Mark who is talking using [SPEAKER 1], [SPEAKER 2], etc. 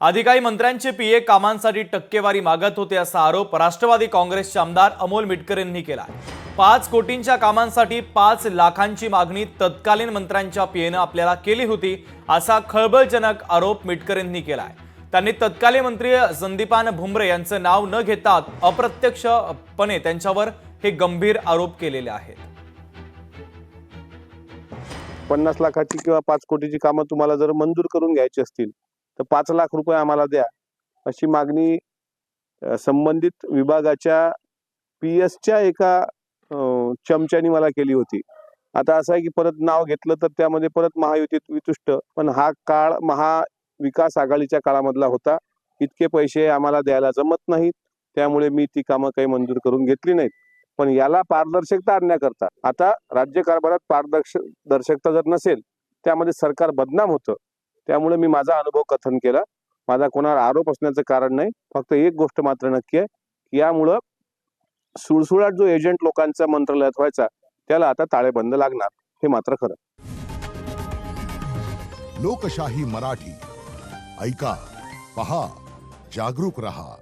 [SPEAKER 1] आधी काही मंत्र्यांचे पीए कामांसाठी टक्केवारी मागत होते असा आरोप राष्ट्रवादी काँग्रेसचे आमदार अमोल मिटकर यांनी केला। 5 कोटींच्या कामांसाठी 5 लाखांची मागणी तत्कालीन मंत्र्यांच्या पीएने आपल्याला केली होती असा खळबळजनक आरोप मिटकर यांनी केलाय। त्यांनी तत्कालीन मंत्री संदीपान भुमरे यांचे नाव न घेता अप्रत्यक्षपणे त्यांच्यावर हे गंभीर आरोप केलेले आहेत।
[SPEAKER 2] 50 लाखाची किंवा 5 कोटीची कामं तुम्हाला जर मंजूर करून घ्यायची असतील तर 5 लाख रुपये आम्हाला द्या अशी मागणी संबंधित विभागाच्या पीएसच्या एका चमच्यानी मला केली होती। आता असं आहे की परत नाव घेतलं तर त्यामध्ये परत महायुतीत वितुष्ट, पण हा काळ महाविकास आघाडीच्या काळामधला होता। इतके पैसे आम्हाला द्यायला जमत नाहीत, त्यामुळे मी ती कामं काही मंजूर करून घेतली नाहीत। पण याला पारदर्शकता आणण्याकरता आता राज्य कारभारात पारदर्शकता जर नसेल त्यामध्ये सरकार बदनाम होतं। त्यामुळे मी माझा अनुभव कथन केला। माझा कोणावर आरोप असण्याचं कारण नाही, फक्त एक गोष्ट मात्र नक्की आहे की यामुळे सुळसुळाट जो एजंट लोकांचा मंत्रालयात व्हायचा त्याला आता ताळेबंद लागणार, हे मात्र खरं।
[SPEAKER 3] लोकशाही मराठी ऐका, पहा, जागरूक रहा।